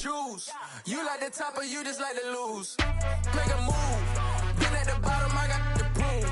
choose. You like the top or you just like to lose. Make a move. Been at the bottom, I got the prove.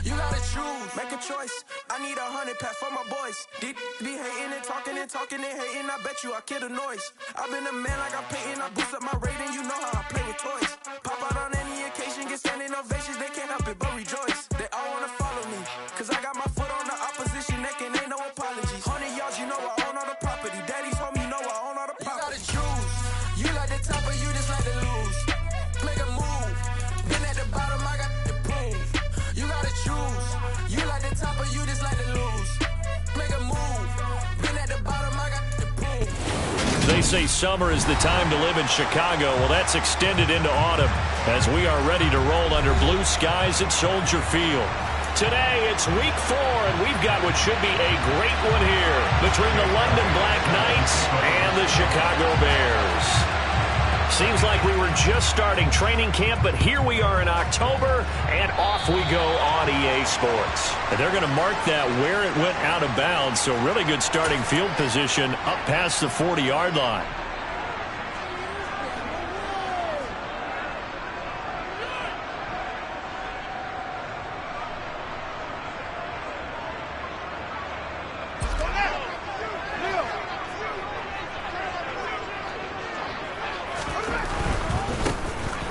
You gotta choose. Make a choice. I need 100 pack for my boys. Be hating and talking and hating. I bet you I kill the noise. I've been a man like I'm Peyton. I boost up my rating. You know how I play with toys. Pop out on any occasion, get standing ovations. They can't help it but rejoice. They all wanna follow me. Cause I got my foot on the opposition neck and ain't no apologies. 100 yards, you know I own all the property. Daddy's home, you know I own all the property. You gotta choose. You like the top or you just like to lose. Make a move. Been at the bottom, I got the prove. You gotta choose. You like the top or you just like to lose. Make a move. Been at the bottom, I got the prove. They say summer is the time to live in Chicago. Well, that's extended into autumn as we are ready to roll under blue skies at Soldier Field. Today, it's week 4, and we've got what should be a great one here between the London Black Knights and the Chicago Bears. Seems like we were just starting training camp, but here we are in October, and off we go on EA Sports. And they're going to mark that where it went out of bounds, so really good starting field position up past the 40-yard line.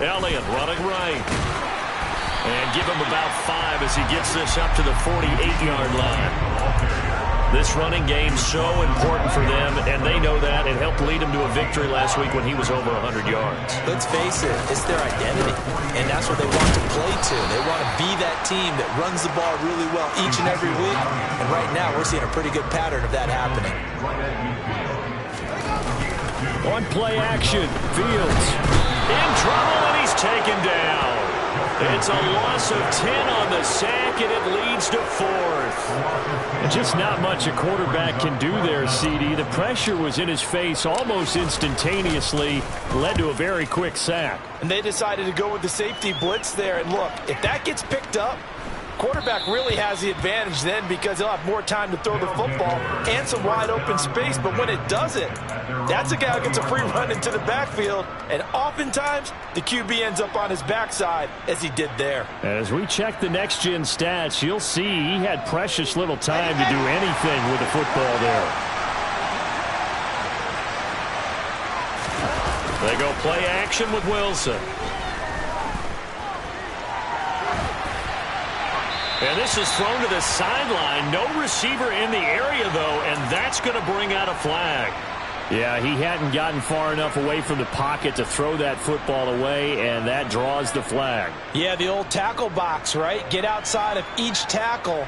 Elliott running right. And give him about 5 as he gets this up to the 48-yard line. This running game so important for them, and they know that. It helped lead them to a victory last week when he was over 100 yards. Let's face it, it's their identity, and that's what they want to play to. They want to be that team that runs the ball really well each and every week, and right now we're seeing a pretty good pattern of that happening. On play action, Fields in trouble, and he's taken down. It's a loss of 10 on the sack, and it leads to 4th. And just not much a quarterback can do there, CD. The pressure was in his face almost instantaneously, led to a very quick sack. And they decided to go with the safety blitz there. And look, if that gets picked up, quarterback really has the advantage then because he'll have more time to throw the football and some wide open space. But when it doesn't, that's a guy who gets a free run into the backfield. And oftentimes, the QB ends up on his backside as he did there. As we check the next-gen stats, you'll see he had precious little time to do anything with the football there. They go play action with Wilson. And this is thrown to the sideline. No receiver in the area, though, and that's going to bring out a flag. Yeah, he hadn't gotten far enough away from the pocket to throw that football away, and that draws the flag. Yeah, the old tackle box, right? Get outside of each tackle,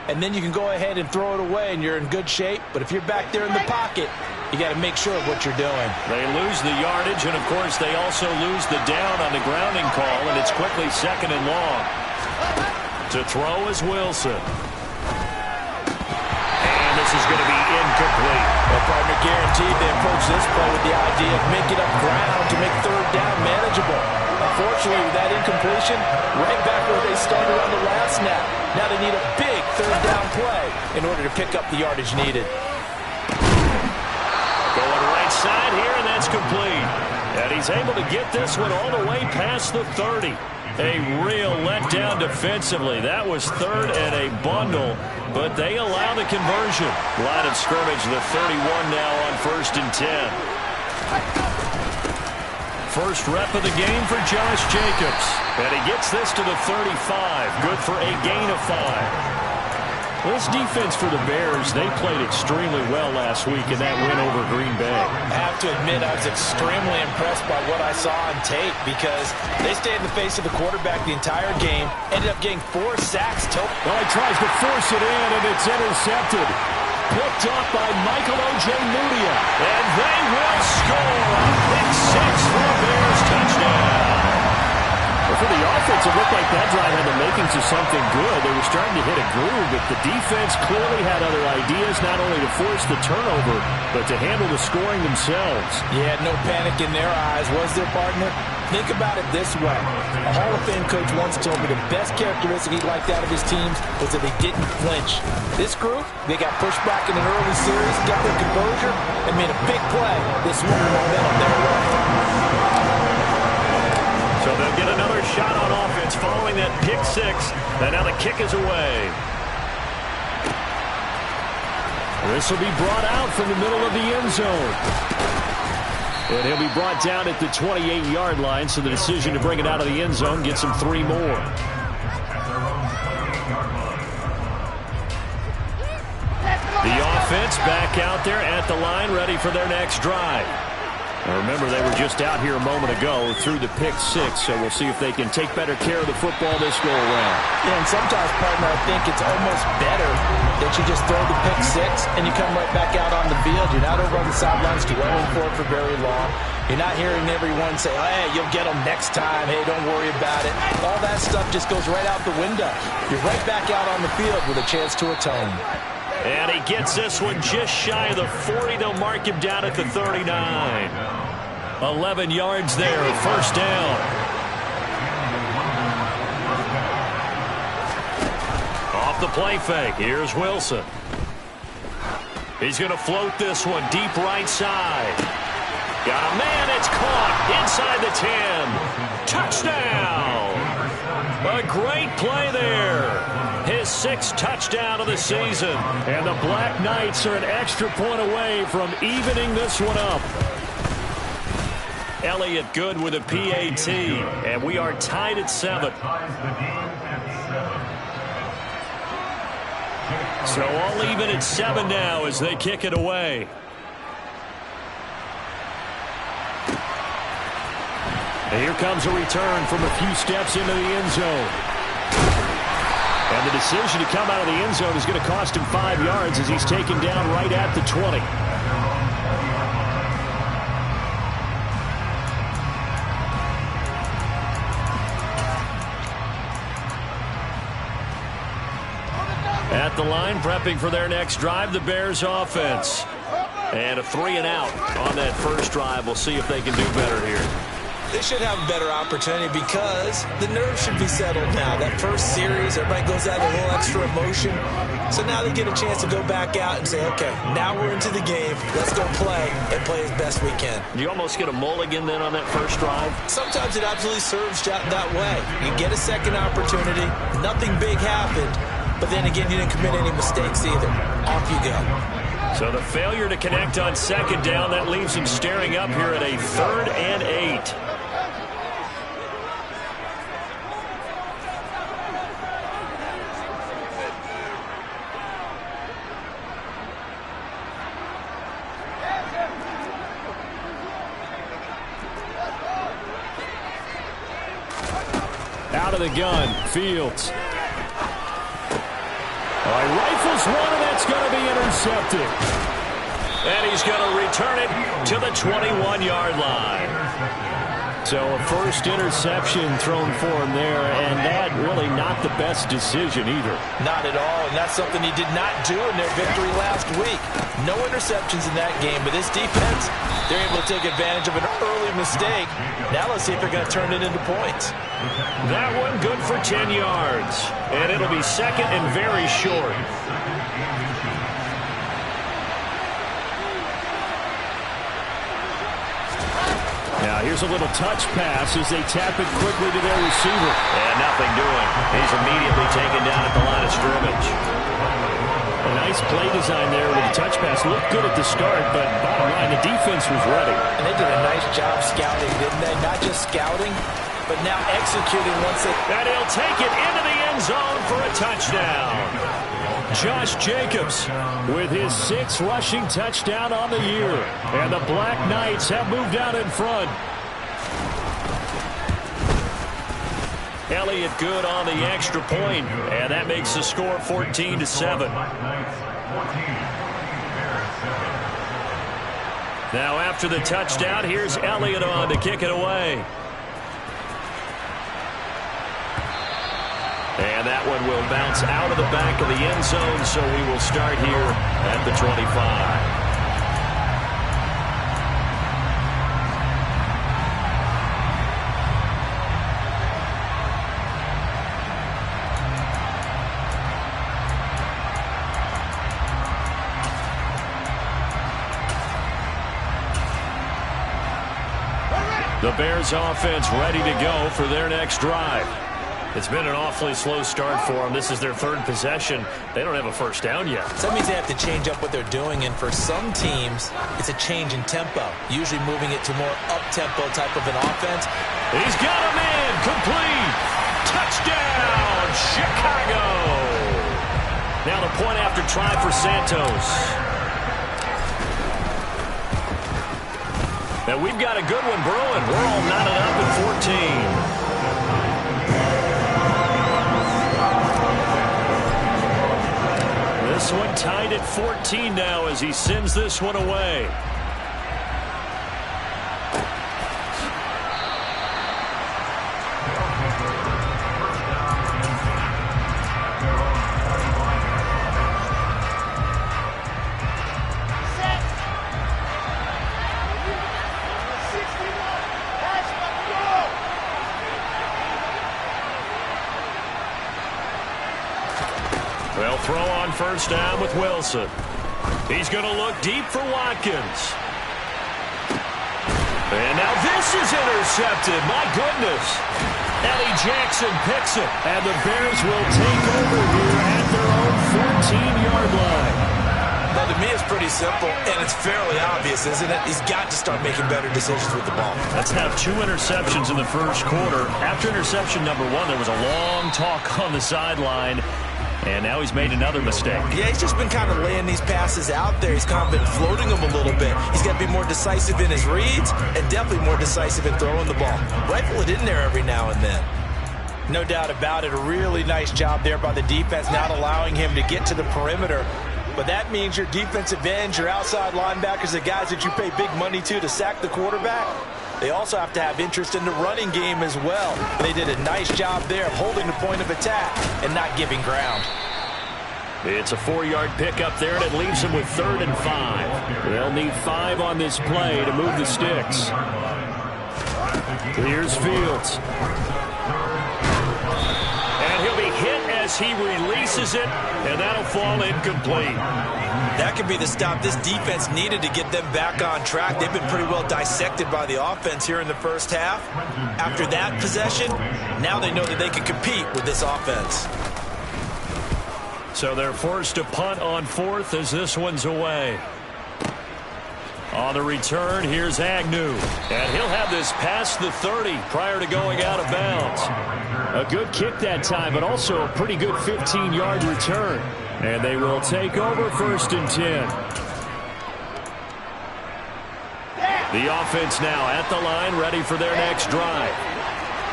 and then you can go ahead and throw it away, and you're in good shape. But if you're back there in the pocket, you got to make sure of what you're doing. They lose the yardage, and, of course, they also lose the down on the grounding call, and it's quickly 2nd and long. To throw is Wilson. And this is going to be incomplete. Well, partner, guaranteed they approach this play with the idea of making up ground to make 3rd down manageable. Unfortunately, with that incompletion, right back where they started on the last snap. Now they need a big 3rd down play in order to pick up the yardage needed. Going right side here, and that's complete. And he's able to get this one all the way past the 30. A real letdown defensively. That was 3rd and a bundle, but they allow the conversion. Line of scrimmage, the 31 now on 1st and 10. First rep of the game for Josh Jacobs. And he gets this to the 35. Good for a gain of 5. This defense for the Bears, they played extremely well last week in that win over Green Bay. I have to admit, I was extremely impressed by what I saw on tape because they stayed in the face of the quarterback the entire game, ended up getting 4 sacks total. Well, he tries to force it in, and it's intercepted. Picked up by Michael O.J. Mudia. And they will score. Pick 6 for the Bears. Touchdown. Well, for the offense, it looked like that drive had the makings of something good. They were starting to hit a groove, but the defense clearly had other ideas, not only to force the turnover, but to handle the scoring themselves. Yeah, no panic in their eyes, was there, partner? Think about it this way. A Hall of Fame coach once told me the best characteristic he liked out of his teams was that they didn't flinch. This group, they got pushed back in an early series, got their composure, and made a big play. This swung the momentum their way. that pick six, and now the kick is away. This will be brought out from the middle of the end zone. And he'll be brought down at the 28-yard line, so the decision to bring it out of the end zone gets him 3 more. The offense back out there at the line, ready for their next drive. Now remember, they were just out here a moment ago through the pick six, so we'll see if they can take better care of the football this go-around. Yeah, and sometimes, partner, I think it's almost better that you just throw the pick six and you come right back out on the field. You're not over on the sidelines dwelling for it for very long. You're not hearing everyone say, oh, hey, you'll get them next time. Hey, don't worry about it. All that stuff just goes right out the window. You're right back out on the field with a chance to atone. And he gets this one just shy of the 40. They'll mark him down at the 39. 11 yards there, first down. Off the play fake, here's Wilson. He's going to float this one deep right side. Got a man, it's caught inside the 10. Touchdown! A great play there. His 6th touchdown of the season. And the Black Knights are an extra point away from evening this one up. Elliott good with a PAT. And we are tied at 7. So all even at 7 now as they kick it away. And here comes a return from a few steps into the end zone. And the decision to come out of the end zone is going to cost him 5 yards as he's taken down right at the 20. At the line, prepping for their next drive, the Bears offense. And a 3 and out on that first drive. We'll see if they can do better here. They should have a better opportunity because the nerves should be settled now. That first series, everybody goes out with a little extra emotion. So now they get a chance to go back out and say, okay, now we're into the game. Let's go play and play as best we can. Do you almost get a mulligan then on that first drive? Sometimes it absolutely serves that way. You get a second opportunity. Nothing big happened. But then again, you didn't commit any mistakes either. Off you go. So the failure to connect on second down, that leaves him staring up here at a 3rd and 8. Out of the gun, Fields. Rifles one, and that's going to be intercepted. And he's going to return it to the 21-yard line. So a first interception thrown for him there, and that really not the best decision either. Not at all, and that's something he did not do in their victory last week. No interceptions in that game, but this defense, they're able to take advantage of an early mistake. Now let's see if they're going to turn it into points. That one good for 10 yards, and it'll be second and very short. Now here's a little touch pass as they tap it quickly to their receiver. And nothing doing. He's immediately taken down at the line of scrimmage. A nice play design there with the touch pass. Looked good at the start, but bottom line, the defense was ready. And they did a nice job scouting, didn't they? Not just scouting, but now executing once they... And he'll take it into the end zone for a touchdown. Josh Jacobs with his 6th rushing touchdown on the year. And the Black Knights have moved out in front. Elliott good on the extra point, and that makes the score 14-7. Now after the touchdown, here's Elliott on to kick it away. And that one will bounce out of the back of the end zone, so we will start here at the 25. The Bears offense ready to go for their next drive. It's been an awfully slow start for them. This is their third possession. They don't have a first down yet. So that means they have to change up what they're doing, and for some teams, it's a change in tempo, usually moving it to more up-tempo type of an offense. He's got him in, complete. Touchdown, Chicago. Now the point after try for Santos. Now we've got a good one brewing. We're all knotted up at 14. This one tied at 14 now as he sends this one away. They'll throw on first down with Wilson. He's going to look deep for Watkins. And now this is intercepted. My goodness. Eddie Jackson picks it. And the Bears will take over here at their own 14-yard line. Now, to me, it's pretty simple, and it's fairly obvious, isn't it? He's got to start making better decisions with the ball. That's now 2 interceptions in the first quarter. After interception number 1, there was a long talk on the sideline. And now he's made another mistake. Yeah, he's just been kind of laying these passes out there. He's kind of been floating them a little bit. He's got to be more decisive in his reads and definitely more decisive in throwing the ball. Rifle it in there every now and then. No doubt about it. A really nice job there by the defense, not allowing him to get to the perimeter. But that means your defensive ends, your outside linebackers, the guys that you pay big money to sack the quarterback, they also have to have interest in the running game as well. They did a nice job there of holding the point of attack and not giving ground. It's a 4-yard pickup there, and it leaves them with 3rd and 5. They'll need 5 on this play to move the sticks. Here's Fields. And he'll be hit as he releases it, and that'll fall incomplete. That could be the stop this defense needed to get them back on track. They've been pretty well dissected by the offense here in the first half. After that possession, now they know that they can compete with this offense. So they're forced to punt on 4th as this one's away. On the return, here's Agnew. And he'll have this past the 30 prior to going out of bounds. A good kick that time, but also a pretty good 15-yard return. And they will take over 1st and 10. The offense now at the line, ready for their next drive.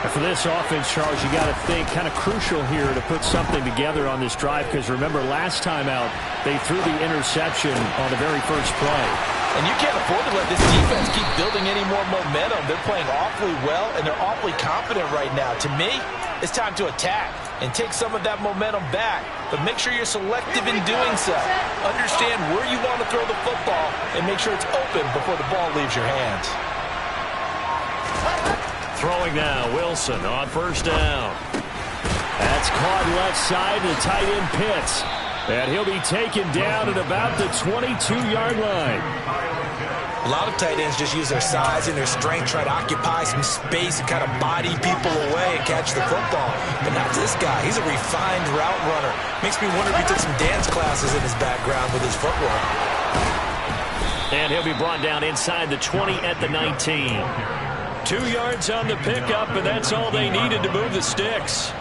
And for this offense, Charles, you got to think kind of crucial here to put something together on this drive, because remember last time out they threw the interception on the very first play. And you can't afford to let this defense keep building any more momentum. They're playing awfully well, and they're awfully confident right now. To me, it's time to attack and take some of that momentum back. But make sure you're selective in doing so. Understand where you want to throw the football and make sure it's open before the ball leaves your hands. Throwing now, Wilson on first down. That's caught left side to tight end Pitts. And he'll be taken down at about the 22-yard line. A lot of tight ends just use their size and their strength, try to occupy some space and kind of body people away and catch the football. But not this guy. He's a refined route runner. Makes me wonder if he took some dance classes in his background with his footwork. And he'll be brought down inside the 20 at the 19. 2 yards on the pickup, and that's all they needed to move the sticks.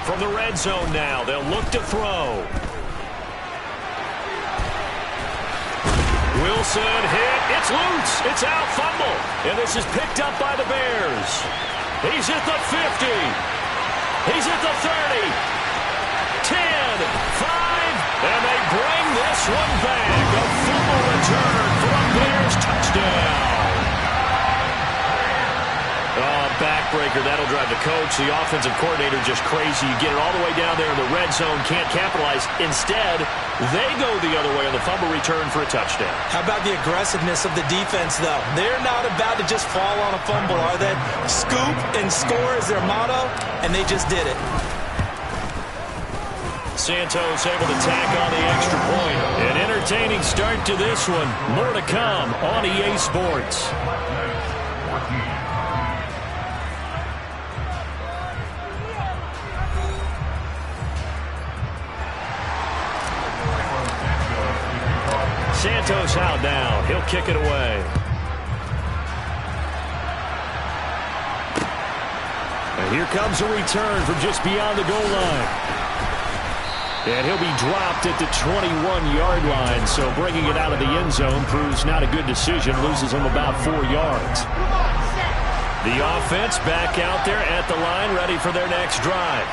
From the red zone now, they'll look to throw. Wilson hit. It's loose. It's out. Fumble. And this is picked up by the Bears. He's at the 50. He's at the 30. 10, 5, and they bring this one back. A fumble return for a Bears touchdown. Backbreaker, that'll drive the coach, the offensive coordinator, just crazy. You get it all the way down there in the red zone, can't capitalize. Instead, they go the other way on the fumble return for a touchdown. How about the aggressiveness of the defense, though? They're not about to just fall on a fumble, are they? Scoop and score is their motto, and they just did it. Santos able to tack on the extra point. An entertaining start to this one. More to come on EA Sports. Santos out now. He'll kick it away. And here comes a return from just beyond the goal line. And he'll be dropped at the 21-yard line, so bringing it out of the end zone proves not a good decision, loses him about 4 yards. The offense back out there at the line, ready for their next drive.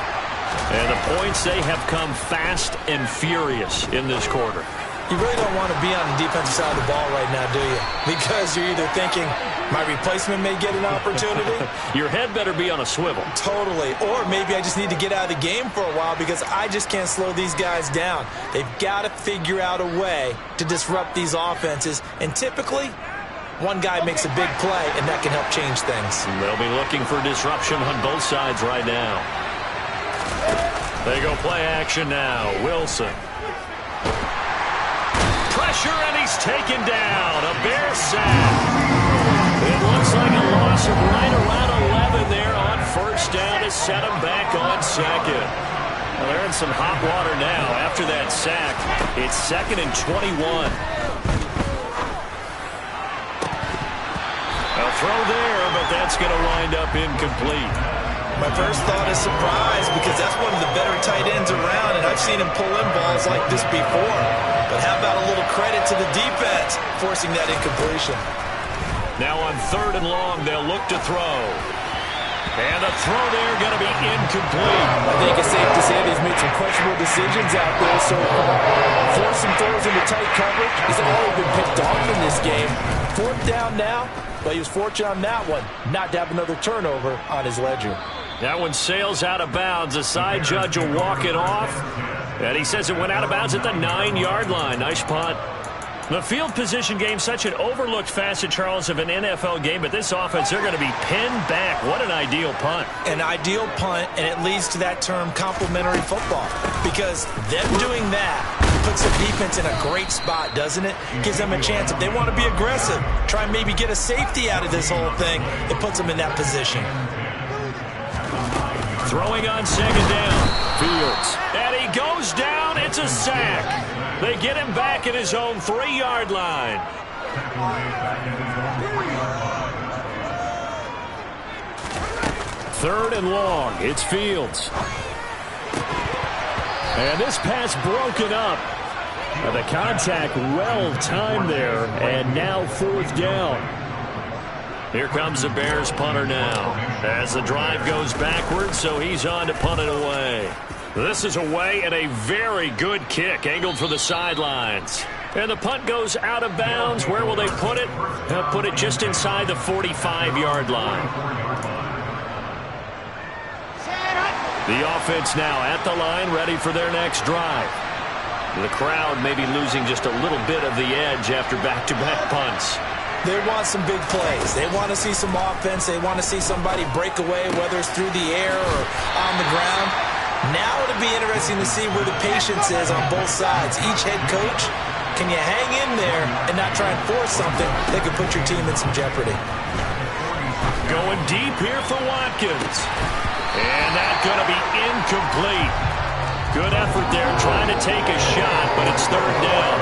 And the points, they have come fast and furious in this quarter. You really don't want to be on the defensive side of the ball right now, do you? Because you're either thinking, my replacement may get an opportunity. Your head better be on a swivel. Totally. Or maybe I just need to get out of the game for a while because I just can't slow these guys down. They've got to figure out a way to disrupt these offenses. And typically, one guy makes a big play, and that can help change things. They'll be looking for disruption on both sides right now. They go play action now. Wilson. Pressure, and he's taken down. A Bear sack. It looks like a loss of right around 11 there on first down to set him back on second. Well, they're in some hot water now after that sack. It's 2nd and 21. A throw there, but that's going to wind up incomplete. My first thought is surprise because that's one of the better tight ends around, and I've seen him pull in balls like this before. But how about a little credit to the defense forcing that incompletion? Now on 3rd and long, they'll look to throw. And the throw there going to be incomplete. I think it's safe to say he's made some questionable decisions out there so far. Forcing throws into tight coverage. He's already been picked off in this game. 4th down now, but he was fortunate on that one not to have another turnover on his ledger. That one sails out of bounds. The side judge will walk it off. And he says it went out of bounds at the 9-yard line. Nice punt. The field position game, such an overlooked facet, Charles, of an NFL game. But this offense, they're going to be pinned back. What an ideal punt. An ideal punt, and it leads to that term complementary football. Because them doing that puts the defense in a great spot, doesn't it? Gives them a chance. If they want to be aggressive, try and maybe get a safety out of this whole thing, it puts them in that position. Throwing on 2nd down. Fields. And he goes down. It's a sack. They get him back at his own 3-yard line. Third and long. It's Fields. And this pass broken up. The contact well timed there. And now 4th down. Here comes the Bears punter now. As the drive goes backwards, so he's on to punt it away. This is away and a very good kick, angled for the sidelines. And the punt goes out of bounds. Where will they put it? They'll put it just inside the 45-yard line. The offense now at the line, ready for their next drive. The crowd may be losing just a little bit of the edge after back-to-back punts. They want some big plays. They want to see some offense. They want to see somebody break away, whether it's through the air or on the ground. Now it'll be interesting to see where the patience is on both sides. Each head coach, can you hang in there and not try and force something that could put your team in some jeopardy? Going deep here for Watkins. And that's going to be incomplete. Good effort there trying to take a shot, but it's 3rd down.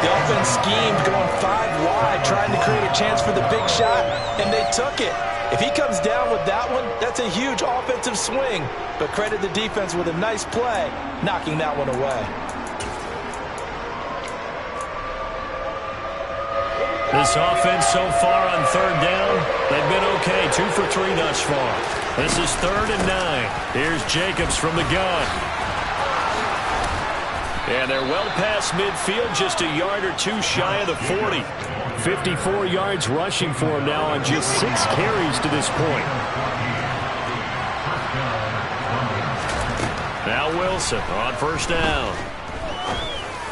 The offense schemed going 5 wide, trying to create a chance for the big shot, and they took it. If he comes down with that one, that's a huge offensive swing. But credit the defense with a nice play, knocking that one away. This offense so far on 3rd down, they've been okay. 2 for 3 thus far. This is 3rd and 9. Here's Jacobs from the gun. And they're well past midfield, just a yard or 2 shy of the 40. 54 yards rushing for him now on just 6 carries to this point. Now Wilson on 1st down.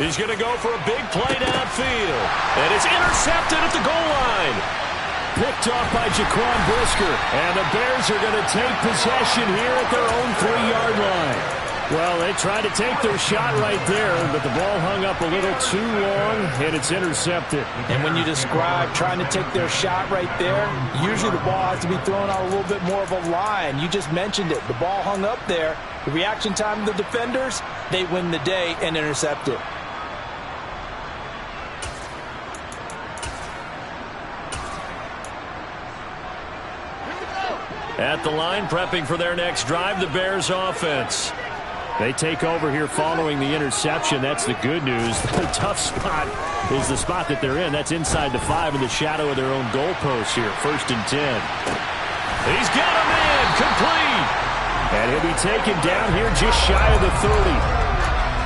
He's going to go for a big play downfield. And it's intercepted at the goal line. Picked off by Jaquan Brisker. And the Bears are going to take possession here at their own 3-yard line. Well, they tried to take their shot right there, but the ball hung up a little too long, and it's intercepted. And when you describe trying to take their shot right there, usually the ball has to be thrown out a little bit more of a line. You just mentioned it. The ball hung up there. The reaction time of the defenders, they win the day and intercept it. At the line, prepping for their next drive, the Bears offense. They take over here following the interception. That's the good news. The tough spot is the spot that they're in. That's inside the 5 in the shadow of their own goalpost here. 1st and 10. He's got him in. Complete. And he'll be taken down here just shy of the 30.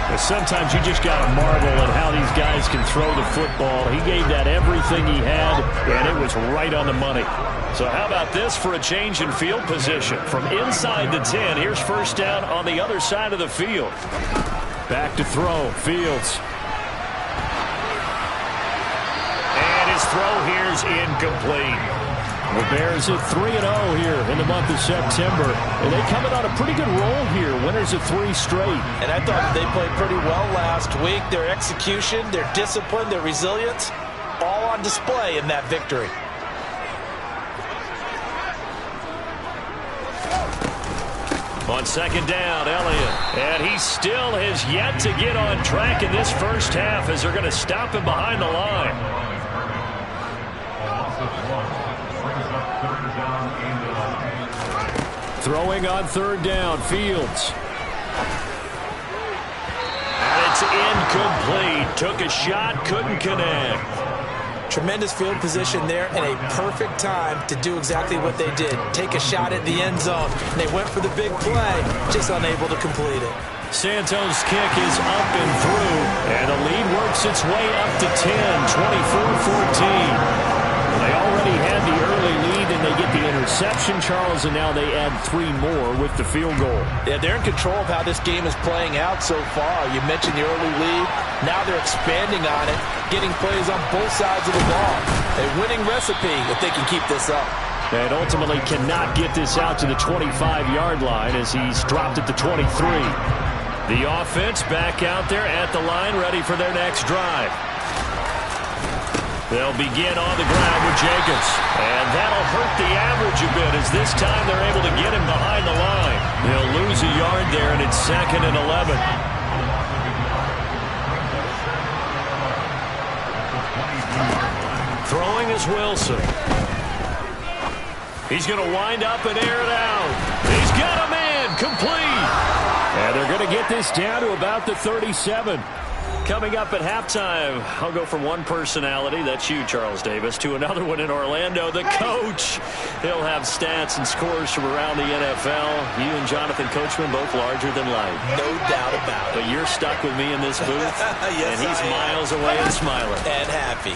But sometimes you just got to marvel at how these guys can throw the football. He gave that everything he had, and it was right on the money. So how about this for a change in field position? From inside the 10, here's 1st down on the other side of the field. Back to throw, Fields. And his throw here's incomplete. The Bears at 3-0 here in the month of September. And they come in on a pretty good roll here. Winners of 3 straight. And I thought they played pretty well last week. Their execution, their discipline, their resilience, all on display in that victory. On 2nd down, Elliott. And he still has yet to get on track in this first half as they're going to stop him behind the line. Throwing on 3rd down, Fields. And it's incomplete. Took a shot, couldn't connect. Tremendous field position there and a perfect time to do exactly what they did. Take a shot at the end zone. And they went for the big play, just unable to complete it. Santos' kick is up and through, and the lead works its way up to 10, 24-14. They already had the early lead, and they get the interception, Charles, and now they add 3 more with the field goal. Yeah, they're in control of how this game is playing out so far. You mentioned the early lead. Now they're expanding on it, getting plays on both sides of the ball. A winning recipe if they can keep this up. And ultimately cannot get this out to the 25-yard line as he's dropped at the 23. The offense back out there at the line, ready for their next drive. They'll begin on the ground with Jacobs. And that'll hurt the average a bit as this time they're able to get him behind the line. They'll lose a yard there, and it's 2nd and 11. Throwing is Wilson. He's going to wind up and air it out. He's got a man complete. And they're going to get this down to about the 37. Coming up at halftime, I'll go from one personality, that's you, Charles Davis, to another one in Orlando, the coach. He'll have stats and scores from around the NFL. You and Jonathan Coachman, both larger than life. No doubt about it. But you're stuck with me in this booth, yes, and he's miles away and smiling. And happy.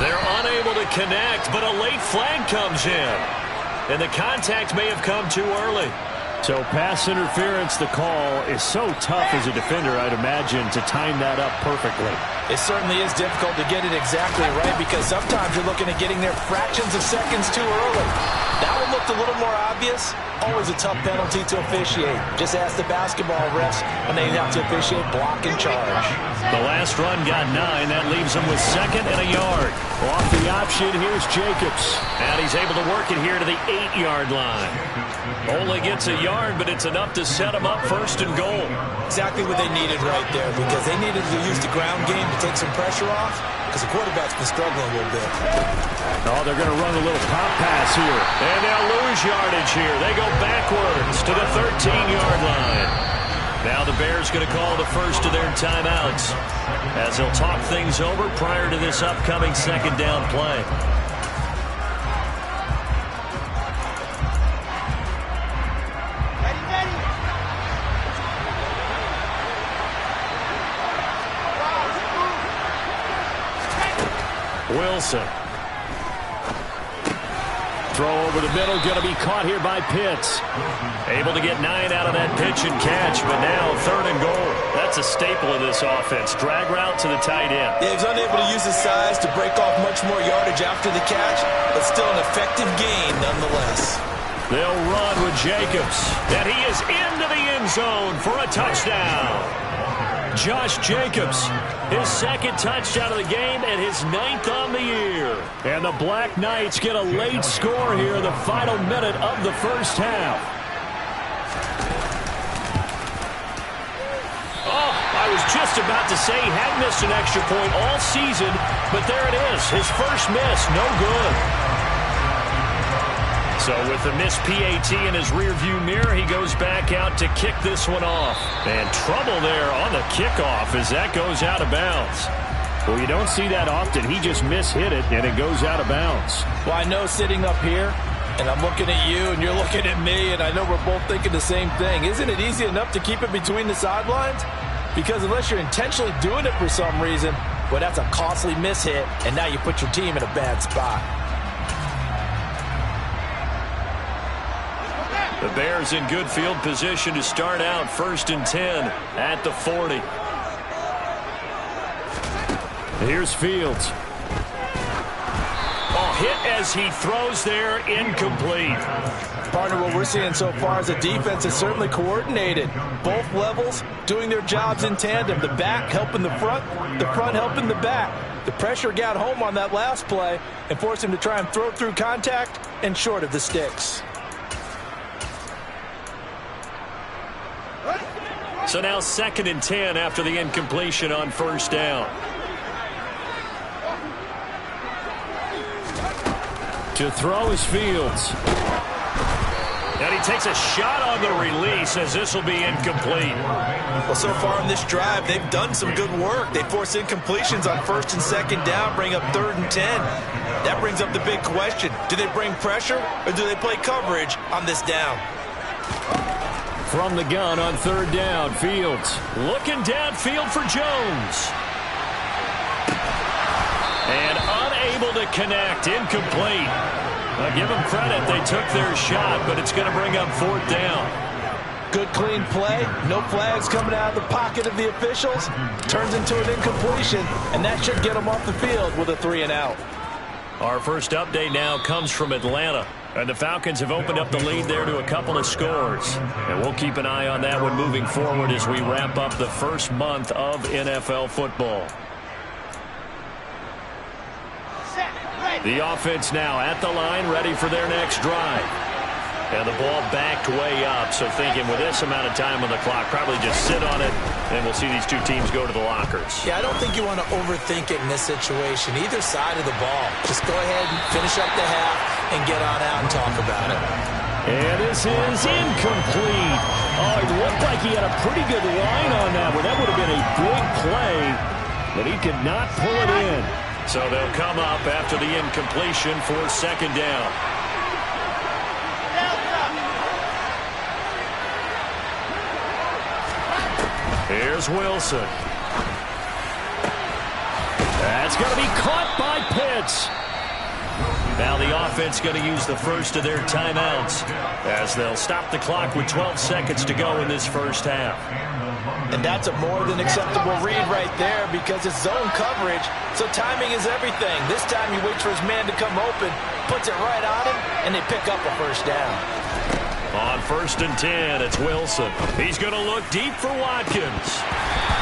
They're unable to connect, but a late flag comes in. And the contact may have come too early. So pass interference, the call is so tough as a defender, I'd imagine, to time that up perfectly. It certainly is difficult to get it exactly right because sometimes you're looking at getting there fractions of seconds too early. That one looked a little more obvious. Always a tough penalty to officiate. Just ask the basketball refs when they have to officiate block and charge. The last run got 9. That leaves him with 2nd and a yard. Off the option, here's Jacobs. And he's able to work it here to the 8-yard line. Only gets a yard, but it's enough to set him up 1st and goal. Exactly what they needed right there because they needed to use the ground game to take some pressure off because the quarterback's been struggling a little bit. Oh, they're going to run a little pop pass here. And they'll lose yardage here. They go backwards to the 13-yard line. Now the Bears going to call the first of their timeouts as they'll talk things over prior to this upcoming 2nd down play. Wilson. Throw over the middle, going to be caught here by Pitts. Able to get 9 out of that pitch and catch, but now 3rd and goal. That's a staple of this offense. Drag route to the tight end. Yeah, he's unable to use his size to break off much more yardage after the catch, but still an effective gain nonetheless. They'll run with Jacobs. And he is into the end zone for a touchdown. Josh Jacobs, his second touchdown of the game and his 9th on the year. And the Black Knights get a late score here in the final minute of the first half. Oh, I was just about to say he had missed an extra point all season, but there it is. His first miss, no good. So with the missed PAT in his rearview mirror, he goes back out to kick this one off. And trouble there on the kickoff as that goes out of bounds. Well, you don't see that often. He just mishit it, and it goes out of bounds. Well, I know sitting up here, and I'm looking at you, and you're looking at me, and I know we're both thinking the same thing. Isn't it easy enough to keep it between the sidelines? Because unless you're intentionally doing it for some reason, well, that's a costly mishit, and now you put your team in a bad spot. The Bears in good field position to start out 1st and 10 at the 40. Here's Fields. Oh, hit as he throws there, incomplete. Partner, what we're seeing so far is the defense is certainly coordinated. Both levels doing their jobs in tandem. The back helping the front helping the back. The pressure got home on that last play and forced him to try and throw through contact and short of the sticks. So now 2nd and 10 after the incompletion on 1st down. To throw is Fields. And he takes a shot on the release as this will be incomplete. Well, so far in this drive, they've done some good work. They force incompletions on 1st and 2nd down, bring up 3rd and 10. That brings up the big question. Do they bring pressure or do they play coverage on this down? From the gun on 3rd down, Fields looking downfield for Jones. And unable to connect, incomplete. Now give them credit, they took their shot, but it's going to bring up 4th down. Good clean play, no flags coming out of the pocket of the officials. Turns into an incompletion, and that should get them off the field with a 3-and-out. Our first update now comes from Atlanta. And the Falcons have opened up the lead there to a couple of scores. And we'll keep an eye on that one moving forward as we wrap up the first month of NFL football. The offense now at the line, ready for their next drive. And the ball backed way up, so thinking with this amount of time on the clock, probably just sit on it, and we'll see these two teams go to the lockers. Yeah, I don't think you want to overthink it in this situation. Either side of the ball. Just go ahead and finish up the half and get on out and talk about it. And this is incomplete. Oh, it looked like he had a pretty good line on that one. That would have been a big play, but he could not pull it in. So they'll come up after the incompletion for 2nd down. Here's Wilson. That's going to be caught by Pitts. Now the offense going to use the first of their timeouts as they'll stop the clock with 12 seconds to go in this first half. And that's a more than acceptable read right there because it's zone coverage, so timing is everything. This time he waits for his man to come open, puts it right on him, and they pick up a 1st down. On 1st and 10, it's Wilson. He's going to look deep for Watkins.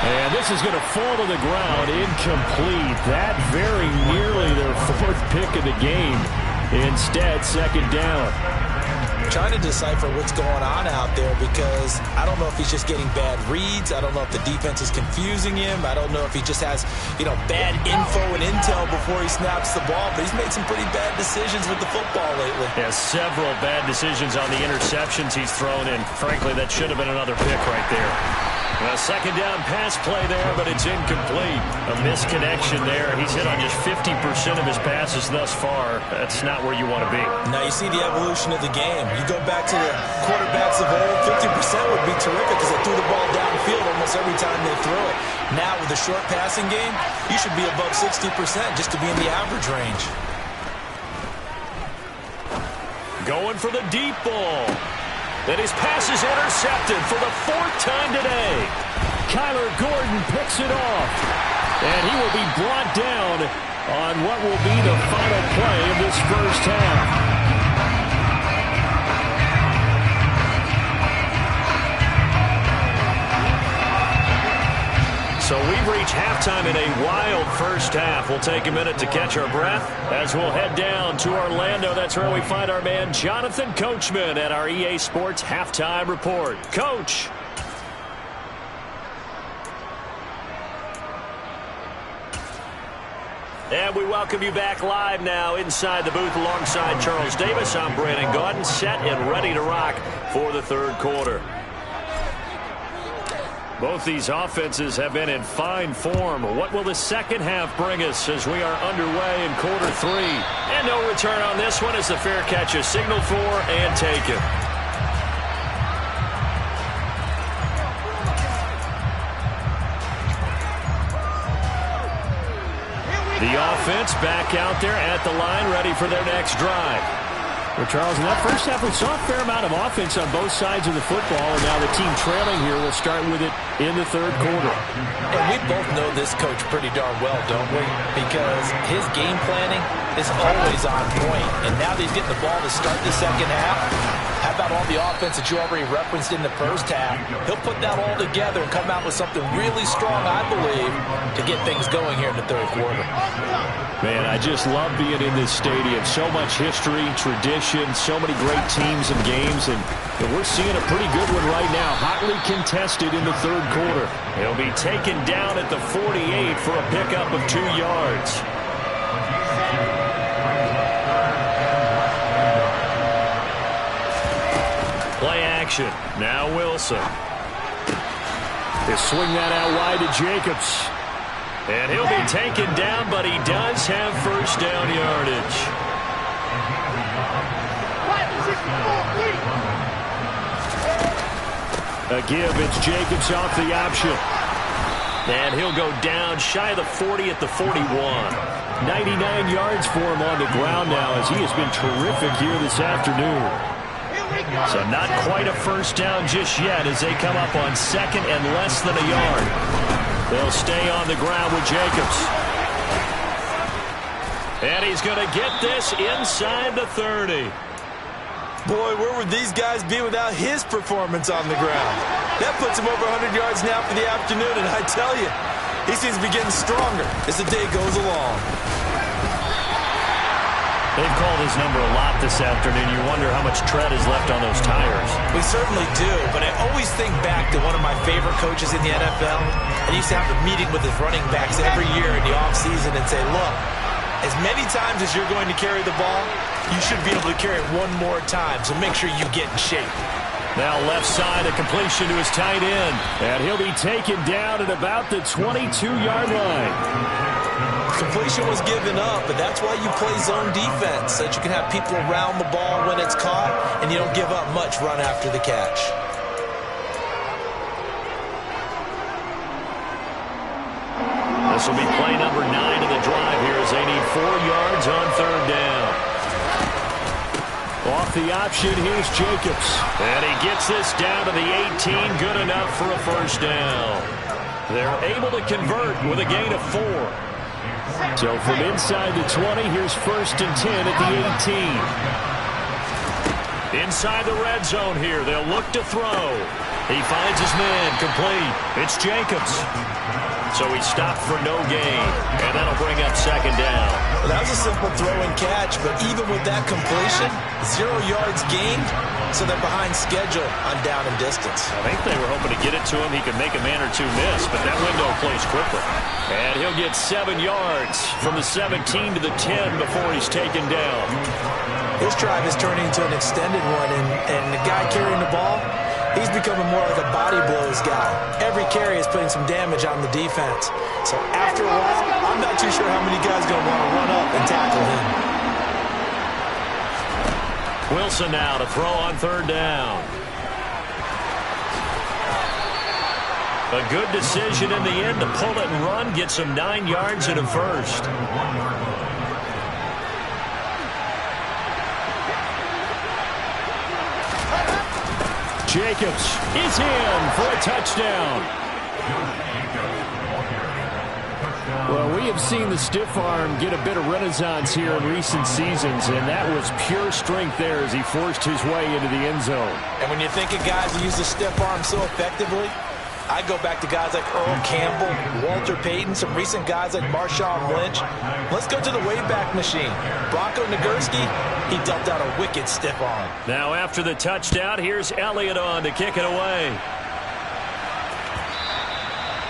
And this is going to fall to the ground, incomplete. That very nearly their 4th pick of the game. Instead, 2nd down. Trying to decipher what's going on out there because I don't know if he's just getting bad reads. I don't know if the defense is confusing him. I don't know if he just has, bad info and intel before he snaps the ball. But he's made some pretty bad decisions with the football lately. Yeah, several bad decisions on the interceptions he's thrown, and frankly, that should have been another pick right there. A 2nd down pass play there, but it's incomplete. A misconnection there. He's hit on just 50% of his passes thus far. That's not where you want to be. Now you see the evolution of the game. You go back to the quarterbacks of old, 50% would be terrific because they threw the ball downfield almost every time they threw it. Now with a short passing game, you should be above 60% just to be in the average range. Going for the deep ball. And his pass is intercepted for the 4th time today. Kyler Gordon picks it off. And he will be brought down on what will be the final play of this first half. So we've reached halftime in a wild first half. We'll take a minute to catch our breath as we'll head down to Orlando. That's where we find our man Jonathan Coachman at our EA Sports Halftime Report. Coach. And we welcome you back live now inside the booth alongside Charles Davis. I'm Brandon Gaudin, set and ready to rock for the third quarter. Both these offenses have been in fine form. What will the second half bring us as we are underway in quarter three? And no return on this one as the fair catch is signaled for and taken. The offense back out there at the line, ready for their next drive. Well, Charles, in that first half, we saw a fair amount of offense on both sides of the football, and now the team trailing here will start with it in the third quarter. And we both know this coach pretty darn well, don't we? Because his game planning is always on point. And now that he's getting the ball to start the second half, how about all the offense that you already referenced in the first half? He'll put that all together and come out with something really strong, I believe, to get things going here in the third quarter. Man, I just love being in this stadium. So much history, tradition, so many great teams and games, and we're seeing a pretty good one right now. Hotly contested in the third quarter. He'll be taken down at the 48 for a pickup of 2 yards. Play action. Now Wilson. They swing that out wide to Jacobs. And he'll be taken down, but he does have first down yardage. A give, it's Jacobs off the option. And he'll go down shy of the 40 at the 41. 99 yards for him on the ground now as he has been terrific here this afternoon. So not quite a first down just yet as they come up on second and less than a yard. They'll stay on the ground with Jacobs. And he's going to get this inside the 30. Boy, where would these guys be without his performance on the ground? That puts him over 100 yards now for the afternoon, and I tell you, he seems to be getting stronger as the day goes along. They've called his number a lot this afternoon. You wonder how much tread is left on those tires. We certainly do, but I always think back to one of my favorite coaches in the NFL. And he used to have a meeting with his running backs every year in the offseason and say, look, as many times as you're going to carry the ball, you should be able to carry it one more time, so make sure you get in shape. Now left side, a completion to his tight end. And he'll be taken down at about the 22-yard line. Completion was given up, but that's why you play zone defense, so that you can have people around the ball when it's caught, and you don't give up much run after the catch. This will be play number 9 of the drive here as they need 4 yards on third down. Off the option, here's Jacobs. And he gets this down to the 18, good enough for a first down. They're able to convert with a gain of 4. So from inside the 20, here's first and 10 at the 18. Inside the red zone here, they'll look to throw. He finds his man, complete. It's Jacobs. So he stopped for no gain, and that'll bring up second down. Well, that was a simple throw and catch, but even with that completion, 0 yards gained, so they're behind schedule on down and distance. I think they were hoping to get it to him. He could make a man or two miss, but that window closed quickly. And he'll get 7 yards from the 17 to the 10 before he's taken down. This drive is turning into an extended one, and the guy carrying the ball, he's becoming more like a body blows guy. Every carry is putting some damage on the defense. So after a while, I'm not too sure how many guys are going to want to run up and tackle him. Wilson now to throw on third down. A good decision in the end to pull it and run, get some 9 yards and a first. Jacobs is in for a touchdown. Well, we have seen the stiff arm get a bit of renaissance here in recent seasons, and that was pure strength there as he forced his way into the end zone. And when you think of guys who use the stiff arm so effectively, I go back to guys like Earl Campbell, Walter Payton, some recent guys like Marshawn Lynch. Let's go to the Wayback Machine. Bronco Nagurski, he dealt out a wicked stiff arm. Now after the touchdown, here's Elliott on to kick it away.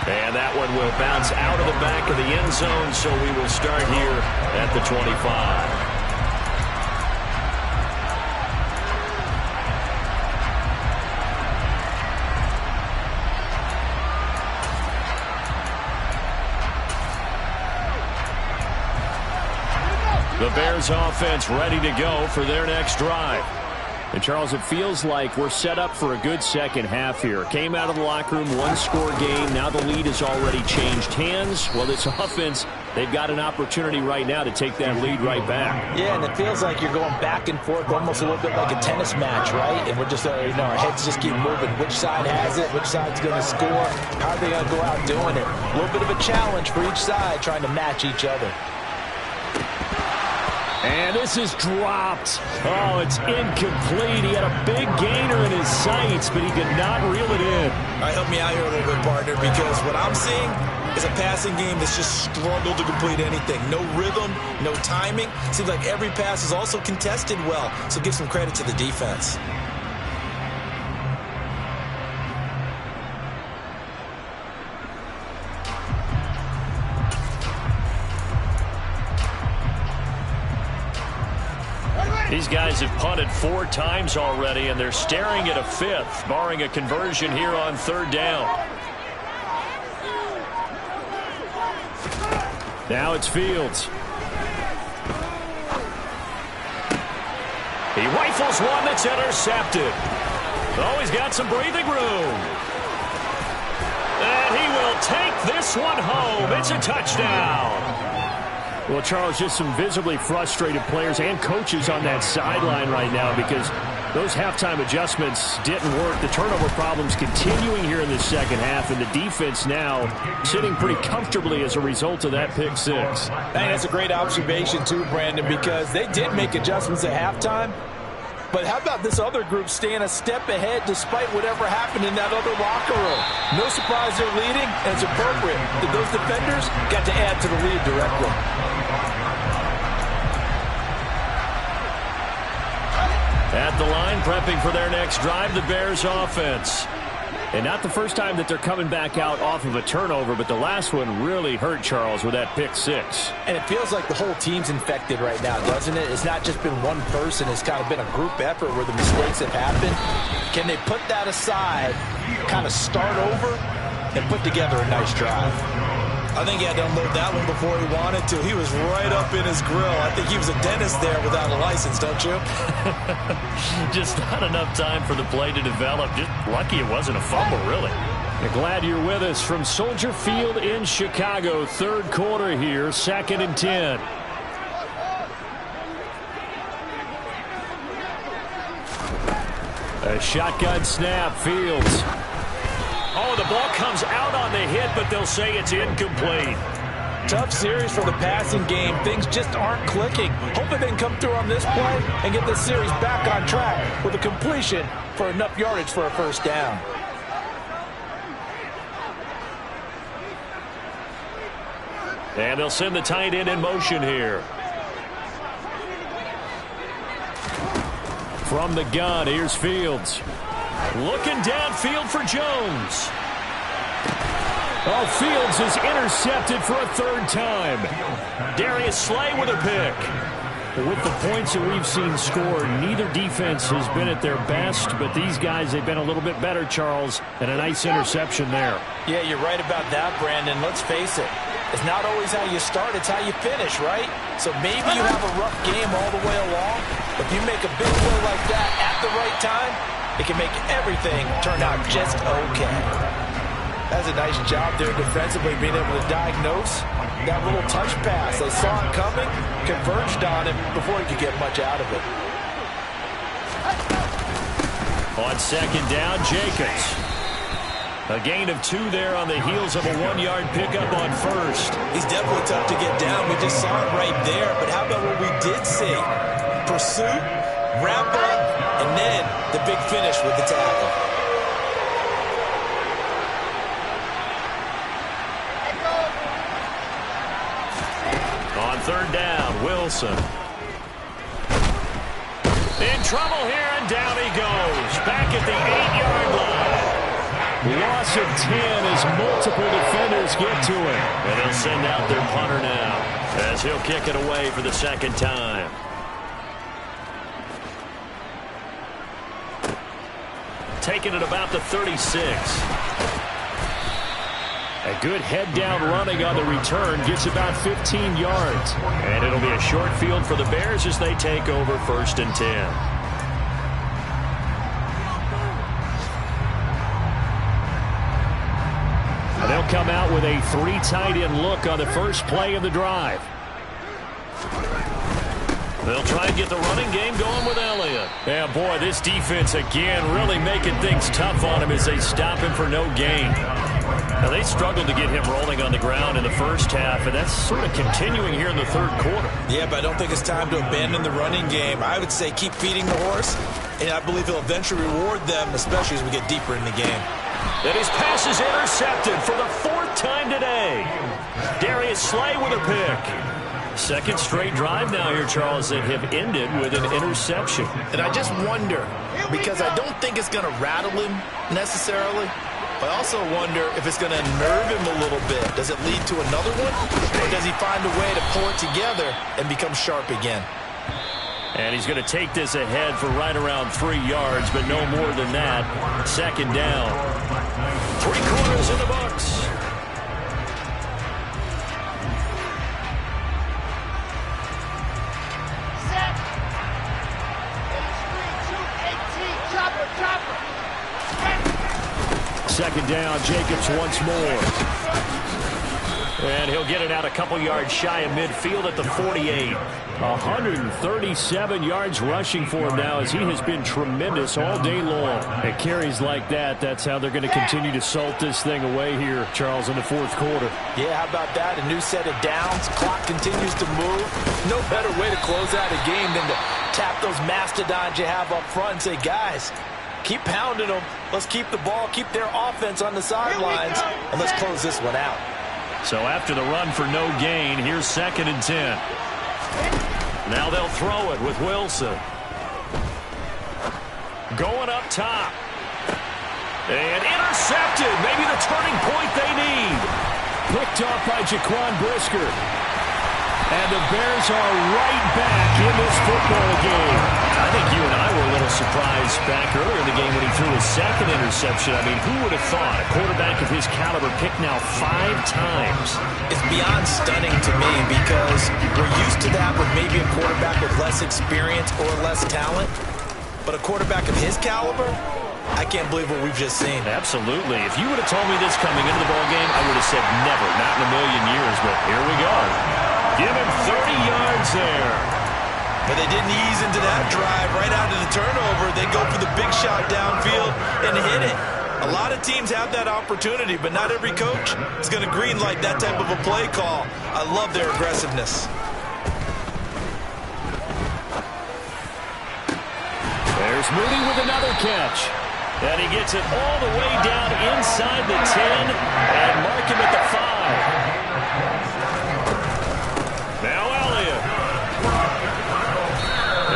And that one will bounce out of the back of the end zone, so we will start here at the 25. The Bears offense ready to go for their next drive. And, Charles, it feels like we're set up for a good second half here. Came out of the locker room, one-score game. Now the lead has already changed hands. Well, this offense, they've got an opportunity right now to take that lead right back. Yeah, and it feels like you're going back and forth almost a little bit like a tennis match, right? And we're just, our heads just keep moving. Which side has it? Which side's going to score? How are they going to go out doing it? A little bit of a challenge for each side trying to match each other. And this is dropped. Oh, it's incomplete. He had a big gainer in his sights, but he could not reel it in. All right, help me out here a little bit, partner, because what I'm seeing is a passing game that's just struggled to complete anything. No rhythm, no timing. Seems like every pass is also contested well, so give some credit to the defense. These guys have punted 4 times already, and they're staring at a 5th, barring a conversion here on 3rd down. Now it's Fields. He rifles one that's intercepted. Oh, he's got some breathing room. And he will take this one home. It's a touchdown. Well, Charles, just some visibly frustrated players and coaches on that sideline right now because those halftime adjustments didn't work. The turnover problems continuing here in the second half, and the defense now sitting pretty comfortably as a result of that pick 6. Hey, that's a great observation too, Brandon, because they did make adjustments at halftime. But how about this other group staying a step ahead despite whatever happened in that other locker room? No surprise they're leading, and it's appropriate that those defenders got to add to the lead directly. At the line, prepping for their next drive, the Bears offense. And not the first time that they're coming back out off of a turnover, but the last one really hurt, Charles, with that pick 6. And it feels like the whole team's infected right now, doesn't it? It's not just been one person. It's kind of been a group effort where the mistakes have happened. Can they put that aside, kind of start over, and put together a nice drive? I think he had to unload that one before he wanted to. He was right up in his grill. I think he was a dentist there without a license, don't you? Just not enough time for the play to develop. Just lucky it wasn't a fumble, really. Glad you're with us from Soldier Field in Chicago. 3rd quarter here, 2nd and 10. A shotgun snap, Fields. Oh, the ball comes out on the hit, but they'll say it's incomplete. Tough series for the passing game. Things just aren't clicking. Hoping they can come through on this play and get this series back on track with a completion for enough yardage for a 1st down. And they'll send the tight end in motion here. From the gun, here's Fields. Looking downfield for Jones. Oh, Fields is intercepted for a 3rd time. Darius Slay with a pick. With the points that we've seen scored, neither defense has been at their best, but these guys, they've been a little bit better, Charles, and a nice interception there. Yeah, you're right about that, Brandon. Let's face it. It's not always how you start, it's how you finish, right? So maybe you have a rough game all the way along, but if you make a big play like that at the right time, it can make everything turn out just okay. That's a nice job there defensively, being able to diagnose that little touch pass. They saw it coming, converged on him before he could get much out of it. On 2nd down, Jacobs. A gain of 2 there on the heels of a 1-yard pickup on 1st. He's definitely tough to get down. We just saw it right there. But how about what we did see? Pursuit, wrap up, and then the big finish with the tackle. third down. Wilson. In trouble here, and down he goes. Back at the 8-yard line. Loss of 10 as multiple defenders get to him. And they'll send out their punter now as he'll kick it away for the second time. Taking it about the 36. A good head-down running on the return gets about 15 yards. And it'll be a short field for the Bears as they take over 1st and 10. And they'll come out with a 3 tight end look on the first play of the drive. They'll try and get the running game going with Elliott. Yeah, boy, this defense again really making things tough on him as they stop him for no gain. Now, they struggled to get him rolling on the ground in the first half, and that's sort of continuing here in the third quarter. Yeah, but I don't think it's time to abandon the running game. I would say keep feeding the horse, and I believe he'll eventually reward them, especially as we get deeper in the game. And his pass is intercepted for the 4th time today. Darius Slay with a pick. Second straight drive now here, Charles, that have ended with an interception. And I just wonder, because I don't think it's going to rattle him necessarily, but I also wonder if it's going to nerve him a little bit. Does it lead to another one, or does he find a way to pull it together and become sharp again? And he's going to take this ahead for right around 3 yards, but no more than that. Second down. 3 quarters in the books. Second down, Jacobs once more. And he'll get it out a couple yards shy of midfield at the 48. 137 yards rushing for him now as he has been tremendous all day long. At carries like that, that's how they're going to continue to salt this thing away here, Charles, in the fourth quarter. Yeah, how about that? A new set of downs. Clock continues to move. No better way to close out a game than to tap those mastodons you have up front and say, guys, keep pounding them. Let's keep the ball, keep their offense on the sidelines, and let's close this one out. So after the run for no gain, here's 2nd and 10. Now they'll throw it with Wilson. Going up top. And intercepted. Maybe the turning point they need. Picked off by Jaquan Brisker. And the Bears are right back in this football game. I think you and I were a little surprised back earlier in the game when he threw his 2nd interception. I mean, who would have thought a quarterback of his caliber picked now 5 times? It's beyond stunning to me because we're used to that with maybe a quarterback with less experience or less talent. But a quarterback of his caliber, I can't believe what we've just seen. Absolutely. If you would have told me this coming into the ballgame, I would have said never, not in a million years. But here we go. Give him 30 yards there. But they didn't ease into that drive right out of the turnover. They go for the big shot downfield and hit it. A lot of teams have that opportunity, but not every coach is going to greenlight that type of a play call. I love their aggressiveness. There's Moody with another catch. And he gets it all the way down inside the 10 and mark him at the 5. Now Elliott.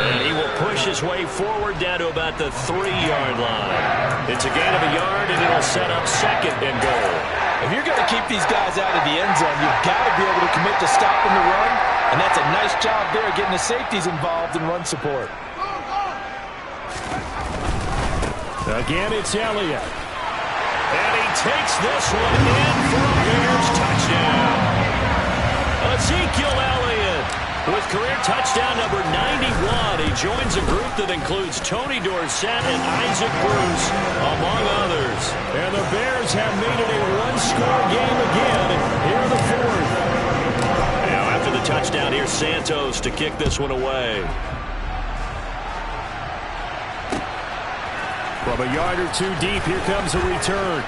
And he will push his way forward down to about the 3-yard line. It's a gain of a yard, and it'll set up 2nd and goal. If you're going to keep these guys out of the end zone, you've got to be able to commit to stopping the run, and that's a nice job there getting the safeties involved in run support. Again, it's Elliott. And he takes this one in for a Bears touchdown. Ezekiel Elliott with career touchdown number 91. He joins a group that includes Tony Dorsett and Isaac Bruce, among others. And the Bears have made it a one-score game again here in the fourth. Now after the touchdown, here's Santos to kick this one away. From a yard or 2 deep, here comes a return.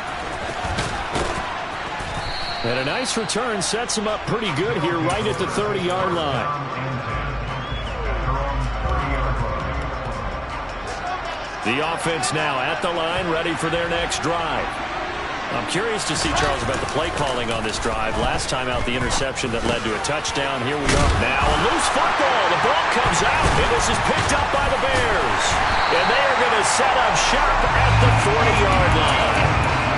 And a nice return sets him up pretty good here right at the 30-yard line. The offense now at the line, ready for their next drive. I'm curious to see, Charles, about the play calling on this drive. Last time out, the interception that led to a touchdown. Here we are. Now a loose football. The ball comes out, and this is picked up by the Bears. And they are going to set up shop at the 40-yard line.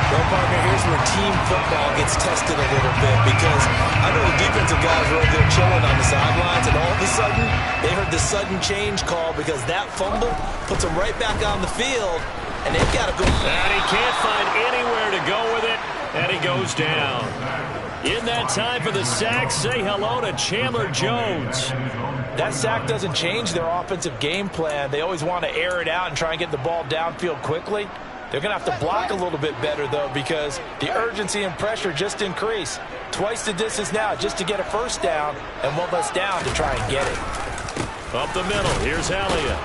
Well, partner, here's where team football gets tested a little bit, because I know the defensive guys were over there chilling on the sidelines, and all of a sudden, they heard the sudden change call because that fumble puts them right back on the field, and they've got to go. And he can't find anywhere to go with it, and he goes down. In that time for the sack, say hello to Chandler Jones. That sack doesn't change their offensive game plan. They always want to air it out and try and get the ball downfield quickly. They're going to have to block a little bit better, though, because the urgency and pressure just increase. Twice the distance now just to get a first down, and one less down to try and get it. Up the middle, here's Elliott.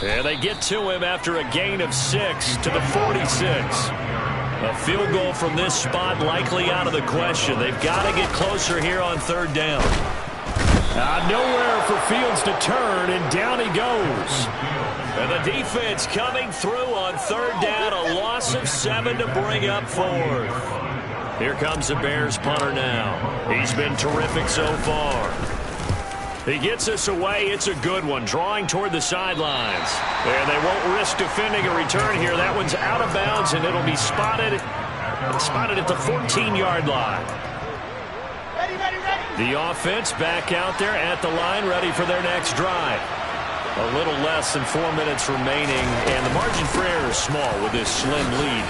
And they get to him after a gain of 6 to the 46. A field goal from this spot likely out of the question. They've got to get closer here on third down. Nowhere for Fields to turn, and down he goes. And the defense coming through on third down, a loss of 7 to bring up fourth. Here comes the Bears punter now. He's been terrific so far. He gets us away. It's a good one, drawing toward the sidelines. And they won't risk defending a return here. That one's out of bounds, and it'll be spotted at the 14-yard line. The offense back out there at the line, ready for their next drive. A little less than 4 minutes remaining, and the margin for error is small with this slim lead.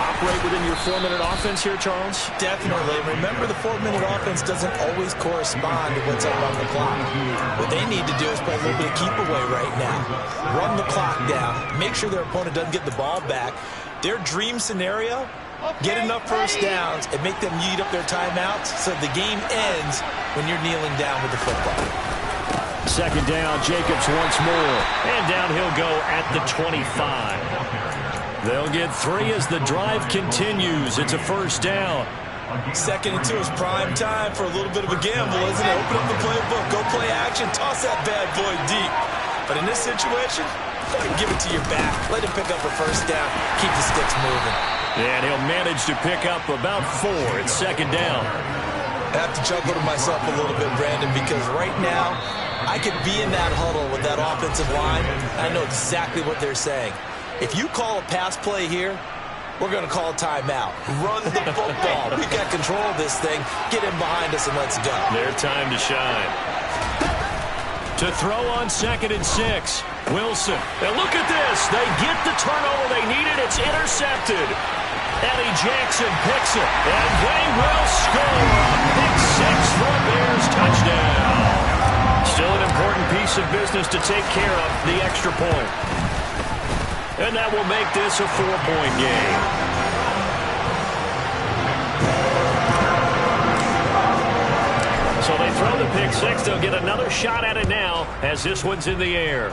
Operate within your 4-minute offense here, Charles? Definitely. Remember, the 4-minute offense doesn't always correspond to what's up on the clock. What they need to do is play a little bit of keep away right now. Run the clock down. Make sure their opponent doesn't get the ball back. Their dream scenario, get enough first downs and make them eat up their timeouts so the game ends when you're kneeling down with the football. Second down, Jacobs once more. And down he'll go at the 25. They'll get 3 as the drive continues. It's a first down. 2nd and 2 is prime time for a little bit of a gamble, isn't it? Open up the playbook, go play action, toss that bad boy deep. But in this situation, go ahead and give it to your back. Let him pick up a first down. Keep the sticks moving. And he'll manage to pick up about 4. It's second down. I have to chuckle to myself a little bit, Brandon, because right now, I could be in that huddle with that offensive line. I know exactly what they're saying. If you call a pass play here, we're going to call a timeout. Run the football. We've got control of this thing. Get in behind us and let's go. Their time to shine. To throw on 2nd and 6. Wilson. And look at this. They get the turnover they needed. It's intercepted. Eddie Jackson picks it. And they will score. A pick 6 for a Bears touchdown. Still an important piece of business to take care of, the extra point. And that will make this a 4-point game. So they throw the pick 6. They'll get another shot at it now as this one's in the air.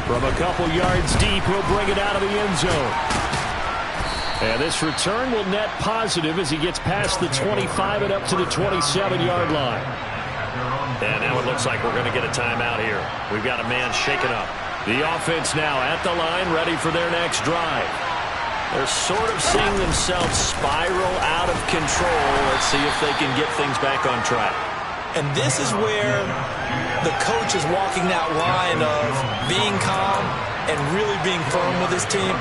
From a couple yards deep, he'll bring it out of the end zone. And this return will net positive as he gets past the 25 and up to the 27-yard line. And now it looks like we're going to get a timeout here. We've got a man shaken up. The offense now at the line, ready for their next drive. They're sort of seeing themselves spiral out of control. Let's see if they can get things back on track. And this is where the coach is walking that line of being calm and really being firm with his team.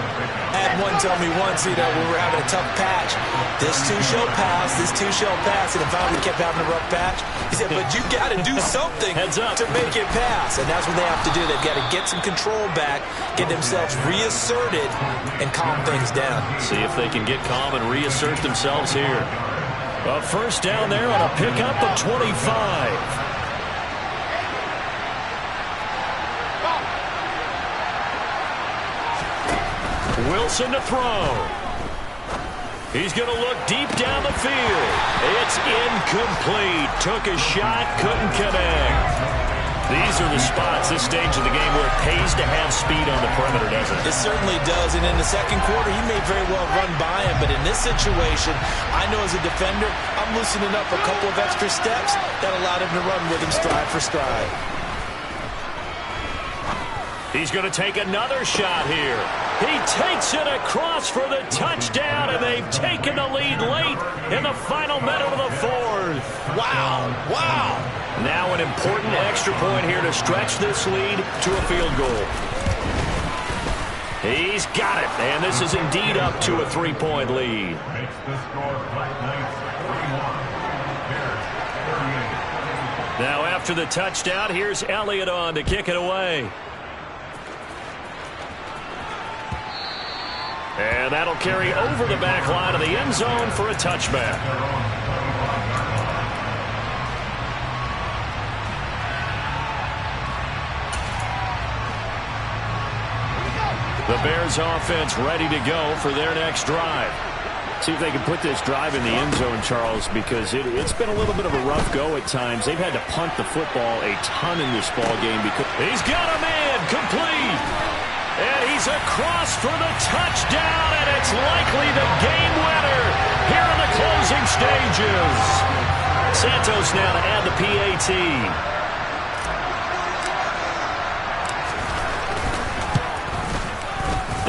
I had one tell me once, we were having a tough patch. This too shall pass, this too shall pass. And if we kept having a rough patch, he said, but you got to do something to make it pass. And that's what they have to do. They've got to get some control back, get themselves reasserted, and calm things down. See if they can get calm and reassert themselves here. A first down there on a pickup of 25. Wilson to throw. He's going to look deep down the field. It's incomplete. Took a shot, couldn't connect. These are the spots, this stage of the game, where it pays to have speed on the perimeter, doesn't it? It certainly does. And in the second quarter, he may very well run by him. But in this situation, I know as a defender, I'm loosening up a couple of extra steps that allowed him to run with him stride for stride. He's going to take another shot here. He takes it across for the touchdown, and they've taken the lead late in the final minute of the fourth. Wow, wow. Now an important extra point here to stretch this lead to a field goal. He's got it, and this is indeed up to a 3-point lead. Now after the touchdown, here's Elliott on to kick it away. And that'll carry over the back line of the end zone for a touchback. The Bears offense ready to go for their next drive. See if they can put this drive in the end zone, Charles, because it's been a little bit of a rough go at times. They've had to punt the football a ton in this ball game. Because he's got a man complete. And he's across for the touchdown, and it's likely the game winner here in the closing stages. Santos now to add the PAT.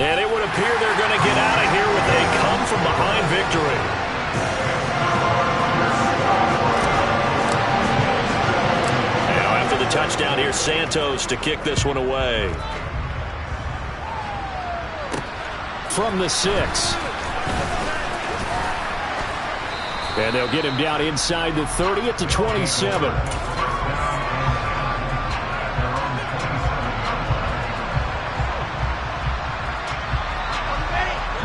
And it would appear they're going to get out of here with a come-from-behind victory. Now after the touchdown, here's Santos to kick this one away. From the 6. And they'll get him down inside the 30 at the 27.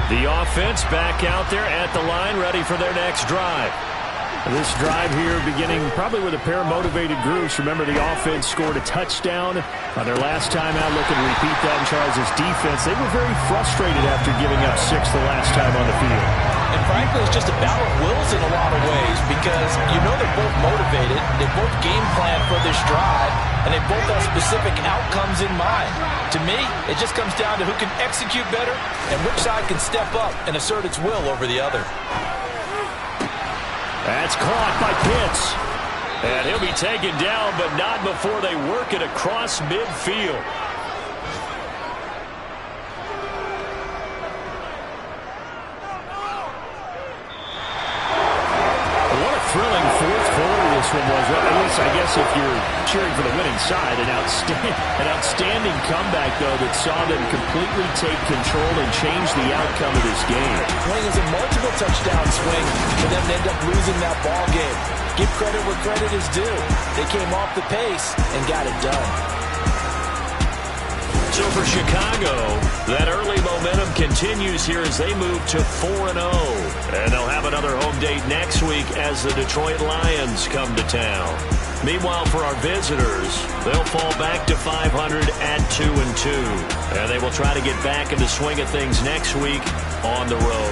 The offense back out there at the line, ready for their next drive. This drive here beginning probably with a pair of motivated groups. Remember, the offense scored a touchdown on their last time out. Looking to repeat that in Charles' defense. They were very frustrated after giving up 6 the last time on the field. And frankly, it's just a battle of wills in a lot of ways because you know they're both motivated. They both game plan for this drive, and they both have specific outcomes in mind. To me, it just comes down to who can execute better and which side can step up and assert its will over the other. That's caught by Pitts. And he'll be taken down, but not before they work it across midfield. What a thrilling fourth quarter this one was. Well, at least I guess if you're cheering for the winning side, an outstanding comeback, though, that saw them completely take control and change the outcome of this game. Swing is a marginal touchdown swing for them to end up losing that ball game. Give credit where credit is due. They came off the pace and got it done. So for Chicago, that early momentum continues here as they move to 4-0. And they'll have another home date next week as the Detroit Lions come to town. Meanwhile, for our visitors, they'll fall back to 500 at 2-2. And they will try to get back into swing of things next week on the road.